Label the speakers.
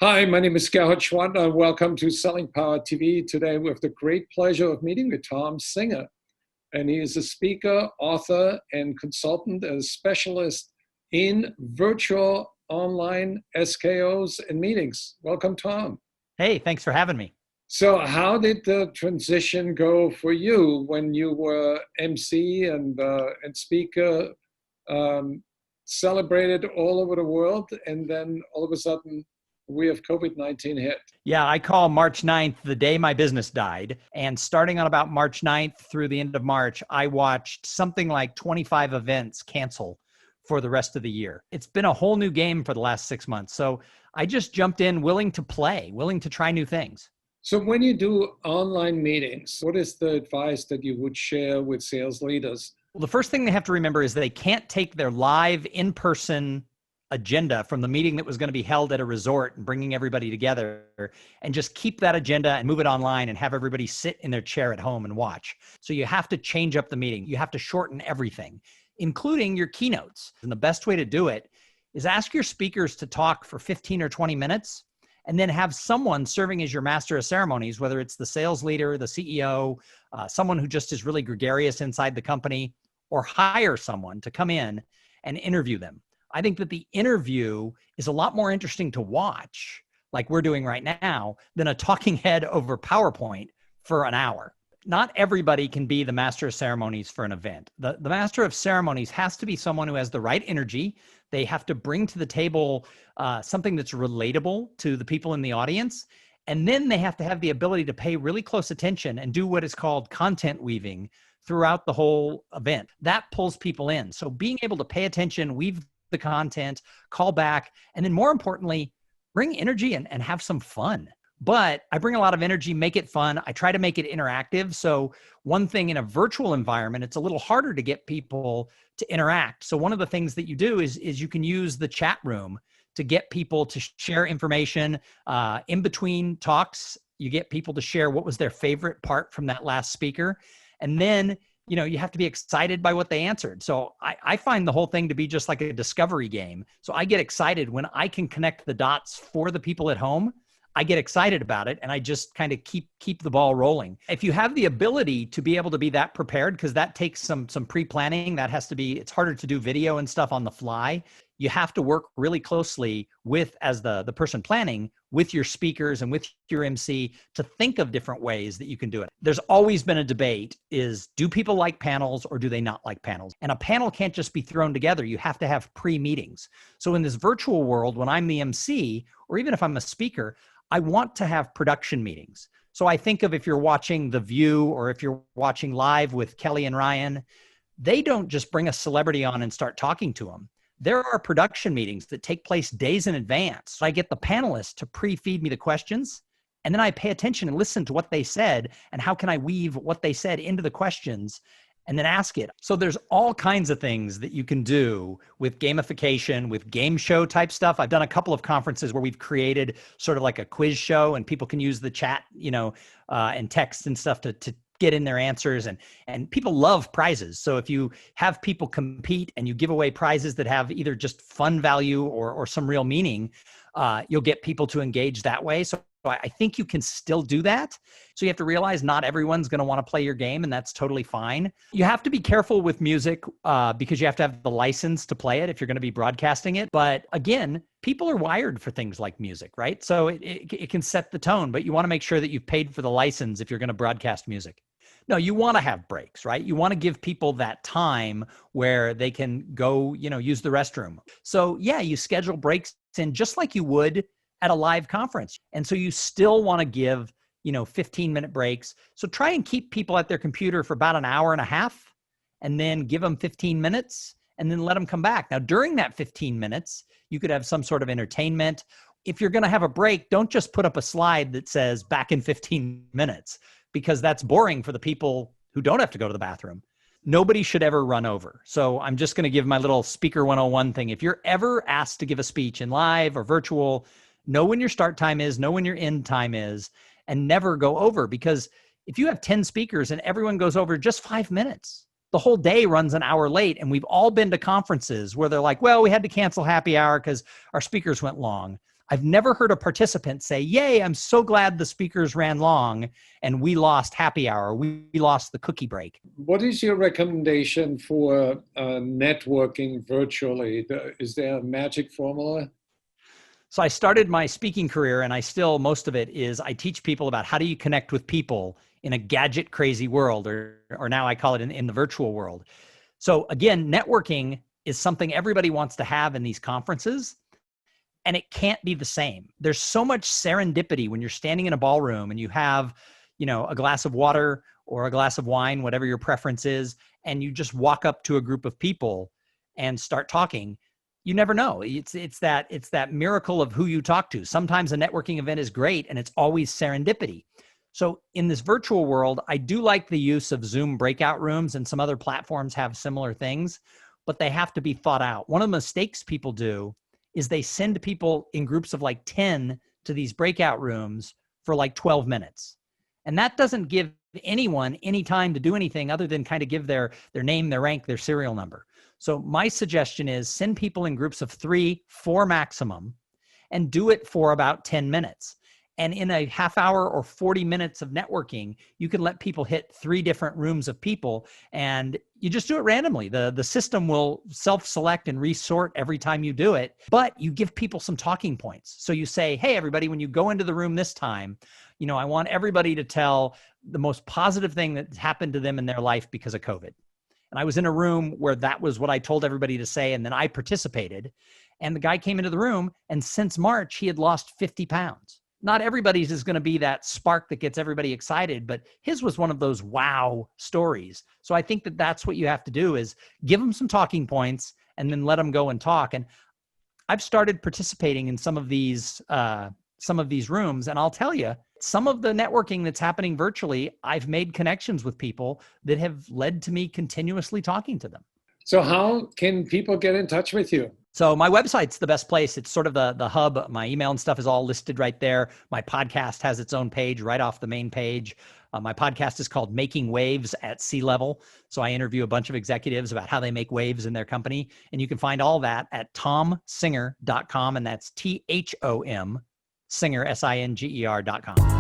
Speaker 1: Hi, my name is Gerhard Schwandner. Welcome to Selling Power TV. Today we have the great pleasure of meeting with Tom Singer. And he is a speaker, author, and consultant, and a specialist in virtual online SKOs and meetings. Welcome, Tom.
Speaker 2: Hey, thanks for having me.
Speaker 1: So how did the transition go for you when you were MC and speaker, celebrated all over the world, and then all of a sudden we have COVID-19 hit?
Speaker 2: Yeah, I call March 9th the day my business died. And starting on about March 9th through the end of March, I watched something like 25 events cancel for the rest of the year. It's been a whole new game for the last 6 months. So I just jumped in willing to play, willing to try new things.
Speaker 1: So when you do online meetings, what is the advice that you would share with sales leaders?
Speaker 2: Well, the first thing they have to remember is they can't take their live in-person agenda from the meeting that was going to be held at a resort and bringing everybody together and just keep that agenda and move it online and have everybody sit in their chair at home and watch. So you have to change up the meeting. You have to shorten everything, including your keynotes. And the best way to do it is ask your speakers to talk for 15 or 20 minutes and then have someone serving as your master of ceremonies, whether it's the sales leader, the CEO, someone who just is really gregarious inside the company, or hire someone to come in and interview them. I think that the interview is a lot more interesting to watch, like we're doing right now, than a talking head over PowerPoint for an hour. Not everybody can be the master of ceremonies for an event. The master of ceremonies has to be someone who has the right energy. They have to bring to the table something that's relatable to the people in the audience. And then they have to have the ability to pay really close attention and do what is called content weaving throughout the whole event. That pulls people in. So being able to pay attention, weave the content, call back, and then more importantly, bring energy and have some fun. But I bring a lot of energy, make it fun. I try to make it interactive. So one thing in a virtual environment, it's a little harder to get people to interact. So one of the things that you do is you can use the chat room to get people to share information in between talks. You get people to share what was their favorite part from that last speaker. And then you have to be excited by what they answered. So I find the whole thing to be just like a discovery game. So I get excited when I can connect the dots for the people at home. I get excited about it and I just kind of keep the ball rolling. If you have the ability to be able to be that prepared, because that takes some pre-planning, it's harder to do video and stuff on the fly. You have to work really closely with, as the person planning, with your speakers and with your MC to think of different ways that you can do it. There's always been a debate is, do people like panels or do they not like panels? And a panel can't just be thrown together. You have to have pre-meetings. So in this virtual world, when I'm the MC, or even if I'm a speaker, I want to have production meetings. So I think of if you're watching The View or if you're watching live with Kelly and Ryan, they don't just bring a celebrity on and start talking to them. There are production meetings that take place days in advance. So I get the panelists to pre-feed me the questions, and then I pay attention and listen to what they said and how can I weave what they said into the questions and then ask it. So there's all kinds of things that you can do with gamification, with game show type stuff. I've done a couple of conferences where we've created sort of like a quiz show and people can use the chat, and text and stuff to get in their answers, and people love prizes. So if you have people compete and you give away prizes that have either just fun value or some real meaning, you'll get people to engage that way. So I think you can still do that. So you have to realize not everyone's going to want to play your game, and that's totally fine. You have to be careful with music because you have to have the license to play it if you're going to be broadcasting it. But again, people are wired for things like music, right? So it can set the tone, but you want to make sure that you've paid for the license if you're going to broadcast music. No, you want to have breaks, right? You want to give people that time where they can go, use the restroom. So yeah, you schedule breaks in just like you would at a live conference. And so you still want to give, 15-minute breaks. So try and keep people at their computer for about an hour and a half, and then give them 15 minutes and then let them come back. Now, during that 15 minutes, you could have some sort of entertainment. If you're going to have a break, don't just put up a slide that says back in 15 minutes, because that's boring for the people who don't have to go to the bathroom. Nobody should ever run over. So I'm just going to give my little speaker 101 thing. If you're ever asked to give a speech in live or virtual, know when your start time is, know when your end time is, and never go over. Because if you have 10 speakers and everyone goes over just 5 minutes, the whole day runs an hour late. And we've all been to conferences where they're like, well, we had to cancel happy hour because our speakers went long. I've never heard a participant say, yay, I'm so glad the speakers ran long and we lost happy hour, we lost the cookie break.
Speaker 1: What is your recommendation for networking virtually? Is there a magic formula?
Speaker 2: So I started my speaking career, and most of it is I teach people about how do you connect with people in a gadget crazy world, or now I call it in the virtual world. So again, networking is something everybody wants to have in these conferences, and it can't be the same. There's so much serendipity when you're standing in a ballroom and you have, a glass of water or a glass of wine, whatever your preference is, and you just walk up to a group of people and start talking. You never know. It's that miracle of who you talk to. Sometimes a networking event is great and it's always serendipity. So in this virtual world, I do like the use of Zoom breakout rooms, and some other platforms have similar things, but they have to be thought out. One of the mistakes people do is they send people in groups of like 10 to these breakout rooms for like 12 minutes. And that doesn't give anyone any time to do anything other than kind of give their name, their rank, their serial number. So my suggestion is send people in groups of 3, 4 maximum, and do it for about 10 minutes. And in a half hour or 40 minutes of networking, you can let people hit 3 different rooms of people, and you just do it randomly. The system will self-select and resort every time you do it, but you give people some talking points. So you say, hey, everybody, when you go into the room this time, I want everybody to tell the most positive thing that happened to them in their life because of COVID. And I was in a room where that was what I told everybody to say, and then I participated. And the guy came into the room, and since March, he had lost 50 pounds. Not everybody's is going to be that spark that gets everybody excited, but his was one of those wow stories. So I think that that's what you have to do, is give them some talking points and then let them go and talk. And I've started participating in some of these rooms, and I'll tell you, some of the networking that's happening virtually, I've made connections with people that have led to me continuously talking to them.
Speaker 1: So how can people get in touch with you?
Speaker 2: So my website's the best place. It's sort of the hub. My email and stuff is all listed right there. My podcast has its own page right off the main page. My podcast is called Making Waves at Sea Level. So I interview a bunch of executives about how they make waves in their company. And you can find all that at tomsinger.com. And that's THOM, Singer, SINGER.com.